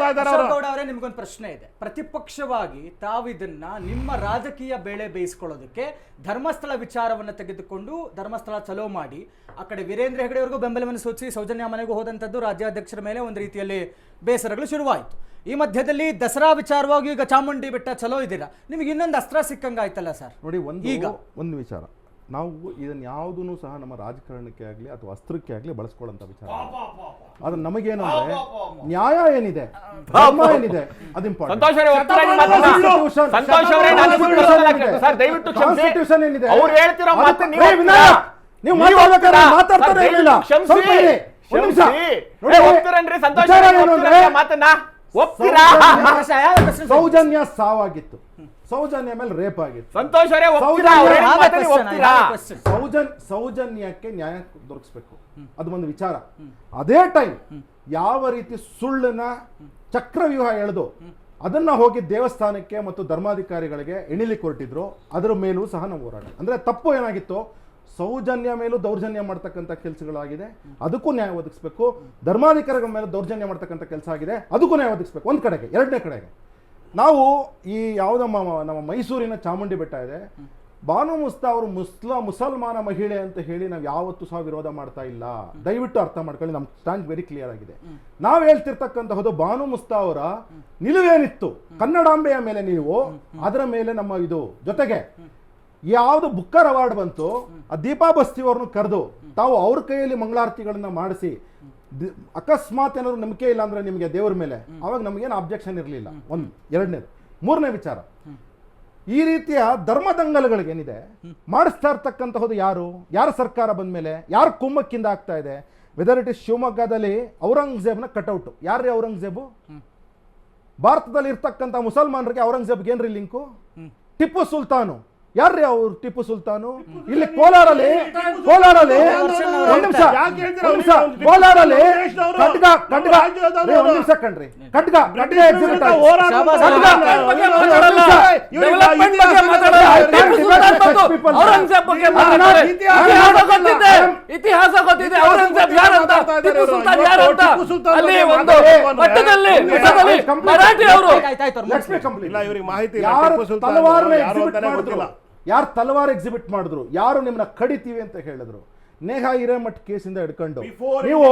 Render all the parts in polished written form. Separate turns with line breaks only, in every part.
ಅವರೇ ನಿಮ್ಗೊಂದು ಪ್ರಶ್ನೆ ಇದೆ. ಪ್ರತಿಪಕ್ಷವಾಗಿ ತಾವು ಇದನ್ನ ನಿಮ್ಮ ರಾಜಕೀಯ ಬೇಳೆ ಬೇಯಿಸ್ಕೊಳ್ಳೋದಕ್ಕೆ ಧರ್ಮಸ್ಥಳ ವಿಚಾರವನ್ನು ತೆಗೆದುಕೊಂಡು ಧರ್ಮಸ್ಥಳ ಚಲೋ ಮಾಡಿ ಆ ಕಡೆ ವೀರೇಂದ್ರ ಹೆಗಡೆ ಅವರಿಗೂ ಬೆಂಬಲವನ್ನು ಸೂಚಿಸಿ ಸೌಜನ್ಯ ಮನೆಗೂ ಹೋದಂಥದ್ದು ರಾಜ್ಯಾಧ್ಯಕ್ಷರ ಮೇಲೆ ಒಂದು ರೀತಿಯಲ್ಲಿ ಬೇಸರಗಳು ಶುರುವಾಯಿತು. ಈ ಮಧ್ಯದಲ್ಲಿ ದಸರಾ ವಿಚಾರವಾಗಿ ಈಗ ಚಾಮುಂಡಿ ಬೆಟ್ಟ ಚಲೋ ಇದ್ದೀರಾ, ನಿಮಗೆ ಇನ್ನೊಂದು ಅಸ್ತ್ರ ಸಿಕ್ಕಂಗಾಯ್ತಲ್ಲ ಸರ್.
ನೋಡಿ, ಒಂದು ವಿಚಾರ, ನಾವು ಇದನ್ನು ಯಾವುದೂ ಸಹ ನಮ್ಮ ರಾಜಕಾರಣಕ್ಕೆ ಆಗಲಿ ಅಥವಾ ಅಸ್ತ್ರಕ್ಕೆ ಆಗಲಿ ಬಳಸ್ಕೊಳ್ಳೋಂಥ ವಿಚಾರ. ಆದ್ರೆ ನಮಗೇನಂದ್ರೆ ನ್ಯಾಯ ಏನಿದೆ, ಧರ್ಮ ಏನಿದೆ, ಅದು ಇಂಪಾರ್ಟೆಂಟ್. ಕಾನ್ಸ್ಟಿಟ್ಯೂಷನ್ ಏನಿದೆ, ನೀವು ಮಾತಾಡ್ತಾನೆ ಇರಲಿಲ್ಲ. ಸೌಜನ್ಯ ಸಾವಾಗಿತ್ತು, ಸೌಜನ್ಯ ಮೇಲೆ ರೇಪ್ ಆಗಿತ್ತು. ಸೌಜನ್ಯಕ್ಕೆ ನ್ಯಾಯ ದೊರಕಿಸ್ಬೇಕು, ಅದು ಒಂದು ವಿಚಾರ. ಅದೇ ಟೈಮ್ ಯಾವ ರೀತಿ ಸುಳ್ಳನ್ನ ಚಕ್ರವ್ಯೂಹ ಎಳೆದು ಅದನ್ನ ಹೋಗಿ ದೇವಸ್ಥಾನಕ್ಕೆ ಮತ್ತು ಧರ್ಮಾಧಿಕಾರಿಗಳಿಗೆ ಎಣಿಲಿಕ್ಕೆ ಹೊರಟಿದ್ರು, ಅದರ ಮೇಲೂ ಸಹ ನಾವು ಹೋರಾಟ. ಅಂದ್ರೆ ತಪ್ಪು ಏನಾಗಿತ್ತು, ಸೌಜನ್ಯ ಮೇಲೂ ದೌರ್ಜನ್ಯ ಮಾಡ್ತಕ್ಕಂಥ ಕೆಲಸಗಳಾಗಿದೆ, ಅದಕ್ಕೂ ನ್ಯಾಯ ಒದಗಿಸ್ಬೇಕು. ಧರ್ಮಾಧಿಕಾರಿಗಳ ಮೇಲೆ ದೌರ್ಜನ್ಯ ಮಾಡ್ತಕ್ಕಂಥ ಕೆಲಸ ಆಗಿದೆ, ಅದಕ್ಕೂ ನ್ಯಾಯ ಒದಗಿಸ್ಬೇಕು. ಒಂದು ಕಡೆಗೆ. ಎರಡನೇ ಕಡೆಗೆ ನಾವು ಈ ನಮ್ಮ ಮೈಸೂರಿನ ಚಾಮುಂಡಿ ಬೆಟ್ಟ ಇದೆ, ಬಾನು ಮುಸ್ತಾ ಅವರು ಮುಸಲ್ಮಾನ ಮಹಿಳೆ ಅಂತ ಹೇಳಿ ನಾವು ಯಾವತ್ತೂ ಸಹ ವಿರೋಧ ಮಾಡ್ತಾ ಇಲ್ಲ. ದಯವಿಟ್ಟು ಅರ್ಥ ಮಾಡ್ಕೊಳ್ಳಿ, ನಮ್ಮ ಸ್ಟ್ಯಾಂಡ್ ವೆರಿ ಕ್ಲಿಯರ್ ಆಗಿದೆ. ನಾವು ಹೇಳ್ತಿರ್ತಕ್ಕಂತಹದ್ದು ಬಾನು ಮುಸ್ತಾ ಅವರ ನಿಲುವೇನಿತ್ತು ಕನ್ನಡಾಂಬೆಯ ಮೇಲೆ ನಿಲುವು, ಅದರ ಮೇಲೆ ನಮ್ಮ ಇದು. ಜೊತೆಗೆ ಯಾವುದು ಬುಕ್ಕರ್ ಅವಾರ್ಡ್ ಬಂತು, ಆ ದೀಪಾ ಬಸ್ತಿ ಅವ್ರನ್ನು ಕರೆದು ತಾವು ಅವ್ರ ಕೈಯಲ್ಲಿ ಮಂಗಳಾರತಿಗಳನ್ನ ಮಾಡಿಸಿ, ಅಕಸ್ಮಾತ್ ಏನಾದ್ರು ನಂಬಿಕೆ ಇಲ್ಲ ಅಂದ್ರೆ ನಿಮಗೆ ದೇವ್ರ ಮೇಲೆ, ಅವಾಗ ನಮಗೇನು ಅಬ್ಜೆಕ್ಷನ್ ಇರಲಿಲ್ಲ. ಒಂದು. ಎರಡನೇದು. ಮೂರನೇ ವಿಚಾರ, ಈ ರೀತಿಯ ಧರ್ಮದಂಗಲಗಳಿಗೇನಿದೆ ಮಾಡಿಸ್ತಾ ಇರ್ತಕ್ಕಂತಹದ್ದು ಯಾರ ಸರ್ಕಾರ ಬಂದ ಮೇಲೆ, ಯಾರ ಕುಮ್ಮಕ್ಕಿಂದ ಆಗ್ತಾ ಇದೆ. ವೆದರ್ ಇಟ್ ಇಸ್ ಶಿವಮೊಗ್ಗದಲ್ಲಿ ಔರಂಗಜೇಬ್ನ ಕಟ್ಔಟ್, ಯಾರ್ರೀ ಔರಂಗಜೇಬು? ಭಾರತದಲ್ಲಿ ಇರ್ತಕ್ಕಂಥ ಮುಸಲ್ಮಾನರಿಗೆ ಔರಂಗಜೇಬ್ಗೆ ಏನ್ರಿ ಲಿಂಕು? ಟಿಪ್ಪು ಸುಲ್ತಾನು, ಯಾರ್ರೀ ಅವ್ರು? ಟಿಪ್ಪು ಸುಲ್ತಾನು. ಇಲ್ಲಿ ಕೋಲಾರಲ್ಲಿ
ಇತಿಹಾಸ ಗೊತ್ತಿದೆ, ಔರಂಗಜೇಬ್ ಯಾರಂತ, ಟಿಪ್ಪು ಸುಲ್ತಾನ್ ಯಾರಂತ, ಅಲ್ಲಿ ಒಂದು ಮಟ್ಟದಲ್ಲಿ ಮರಾಠಿ ಅವರು
ಯಾರು ತಲವಾರ್ ಎಕ್ಸಿಬಿಟ್ ಮಾಡಿದ್ರು, ಯಾರು ನಿಮ್ಮನ್ನ ಕಡಿತೀವಿ ಅಂತ ಹೇಳಿದ್ರು. ನೇಹಾ ಹಿರೇಮಠ್ ಕೇಸಿಂದ ಹಿಡ್ಕೊಂಡು ನೀವು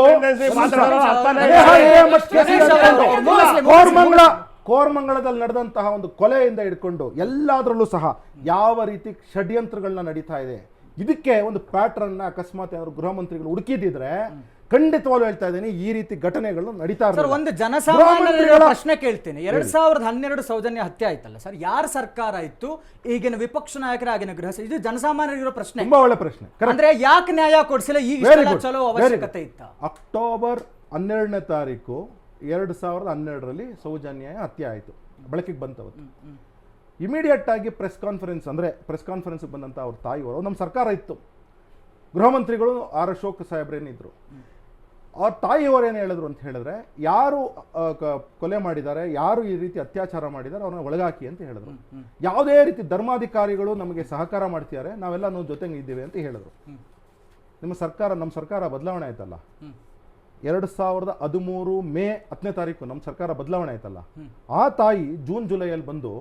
ಕೋರ್ಮಂಗಳದಲ್ಲಿ ನಡೆದಂತಹ ಒಂದು ಕೊಲೆಯಿಂದ ಹಿಡ್ಕೊಂಡು ಎಲ್ಲಾದ್ರಲ್ಲೂ ಸಹ ಯಾವ ರೀತಿ ಷಡ್ಯಂತ್ರಗಳನ್ನ ನಡೀತಾ ಇದೆ. ಇದಕ್ಕೆ ಒಂದು ಪ್ಯಾಟ್ರನ್ ಅಕಸ್ಮಾತ್ ಏನಾದ್ರು ಗೃಹ ಮಂತ್ರಿಗಳು ಹುಡುಕಿದಿದ್ರೆ ಖಂಡಿತವಾಗ್ಲೂ ಹೇಳ್ತಾ ಇದ್ದೀನಿ, ಈ ರೀತಿ ಘಟನೆಗಳು ನಡೀತಾ ಇರ್ತದೆ.
ಒಂದು ಜನಸಾಮಾನ್ಯರ ಪ್ರಶ್ನೆ ಕೇಳ್ತೀನಿ. 2012 ಸೌಜನ್ಯ ಹತ್ಯೆ ಆಯ್ತಲ್ಲ ಸರ್, ಯಾರ ಸರ್ಕಾರ ಇತ್ತು? ಈಗಿನ ವಿಪಕ್ಷ ನಾಯಕರ, ಆಗಿನ ಗೃಹ, ಇದು ಜನಸಾಮಾನ್ಯರಿರೋ ಪ್ರಶ್ನೆ.
ತುಂಬಾ ಒಳ್ಳೆ ಪ್ರಶ್ನೆ.
ಅಂದ್ರೆ ಯಾಕೆ ನ್ಯಾಯ ಕೊಡಿಸಿಲ್ಲ? ಈಗ ಚಲೋ ಅವಶ್ಯಕತೆ ಇತ್ತ.
ಅಕ್ಟೋಬರ್ 12ನೇ ತಾರೀಕು 2012ರಲ್ಲಿ ಸೌಜನ್ಯ ಹತ್ಯೆ ಆಯಿತು, ಬೆಳಕಿಗೆ ಬಂತವತ್ತು. ಇಮಿಡಿಯೇಟ್ ಆಗಿ ಪ್ರೆಸ್ ಕಾನ್ಫರೆನ್ಸ್ ಬಂದಂತ ಅವ್ರ ತಾಯಿಯವರು, ನಮ್ಮ ಸರ್ಕಾರ ಇತ್ತು, ಗೃಹ ಮಂತ್ರಿಗಳು ಆರ್ ಅಶೋಕ್ ಸಾಹೇಬ್ರೇನಿದ್ರು, ಅವ್ರ ತಾಯಿಯವರು ಏನು ಹೇಳಿದ್ರು ಅಂತ ಹೇಳಿದ್ರೆ, ಯಾರು ಕೊಲೆ ಮಾಡಿದ್ದಾರೆ, ಯಾರು ಈ ರೀತಿ ಅತ್ಯಾಚಾರ ಮಾಡಿದ್ದಾರೆ ಅವ್ರನ್ನ ಒಳಗಾಕಿ ಅಂತ ಹೇಳಿದ್ರು. ಯಾವುದೇ ರೀತಿ ಧರ್ಮಾಧಿಕಾರಿಗಳು ನಮಗೆ ಸಹಕಾರ ಮಾಡ್ತಿದ್ದಾರೆ, ನಾವೆಲ್ಲ ನಾವು ಜೊತೆಗೆ ಇದ್ದೀವಿ ಅಂತ ಹೇಳಿದ್ರು. ನಮ್ಮ ಸರ್ಕಾರ ಬದಲಾವಣೆ ಆಯ್ತಲ್ಲ, 2013 ಮೇ 10ನೇ ತಾರೀಕು ನಮ್ಮ ಸರ್ಕಾರ ಬದಲಾವಣೆ ಆಯ್ತಲ್ಲ, ಆ ತಾಯಿ ಜೂನ್ ಜುಲೈಯಲ್ಲಿ ಬಂದು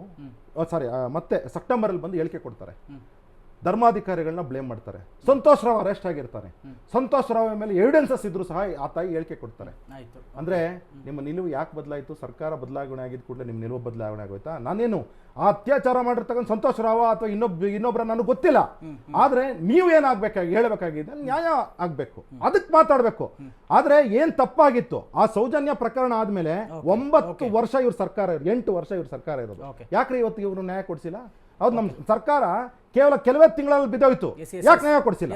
ಮತ್ತೆ ಸೆಪ್ಟೆಂಬರಲ್ಲಿ ಬಂದು ಹೇಳಿಕೆ ಕೊಡ್ತಾರೆ. ಧರ್ಮಾಧಿಕಾರಿಗಳನ್ನ ಬ್ಲೇಮ್ ಮಾಡ್ತಾರೆ. ಸಂತೋಷ್ ರಾವ್ ಅರೆಸ್ಟ್ ಆಗಿರ್ತಾರೆ. ಸಂತೋಷ್ ರಾವ್ ಮೇಲೆ ಎವಿಡೆನ್ಸಸ್ ಇದ್ರು ಸಹ ಆ ತಾಯಿ ಹೇಳಿಕೆ ಕೊಡ್ತಾರೆ. ಅಂದ್ರೆ ನಿಮ್ಮ ನಿಲುವು ಯಾಕೆ ಬದಲಾಯಿತು? ಸರ್ಕಾರ ಬದಲಾವಣೆ ಆಗಿದ ಕೂಡಲೇ ನಿಮ್ಮ ನಿಲುವು ಬದಲಾವಣೆ ಆಗೋಯ್ತಾ? ನಾನೇನು ಆ ಅತ್ಯಾಚಾರ ಮಾಡಿರ್ತಕ್ಕಂಥ ಸಂತೋಷ್ ರಾವ್ ಅಥವಾ ಇನ್ನೊಬ್ಬರ ನನಗೆ ಗೊತ್ತಿಲ್ಲ, ಆದ್ರೆ ನೀವು ಏನಾಗಬೇಕಾಗಿ ಹೇಳಬೇಕಾಗಿದೆ, ನ್ಯಾಯ ಆಗ್ಬೇಕು, ಅದಕ್ಕೆ ಮಾತಾಡ್ಬೇಕು. ಆದ್ರೆ ಏನ್ ತಪ್ಪಾಗಿತ್ತು, ಆ ಸೌಜನ್ಯ ಪ್ರಕರಣ ಆದ್ಮೇಲೆ 9 ವರ್ಷ ಇವ್ರ ಸರ್ಕಾರ, 8 ವರ್ಷ ಇವ್ರ ಸರ್ಕಾರ ಇರೋದು. ಯಾಕ್ರೆ ಇವತ್ತು ಇವ್ರು ನ್ಯಾಯ ಕೊಡಿಸಿಲ್ಲ? ಹೌದು, ನಮ್ಮ ಸರ್ಕಾರ ಕೇವಲ ಕೆಲವೇ ತಿಂಗಳಲ್ಲಿ ಬಿದ್ದೋಯ್ತು, ಯಾಕೆ ನ್ಯಾಯ ಕೊಡಿಸಿಲ್ಲ?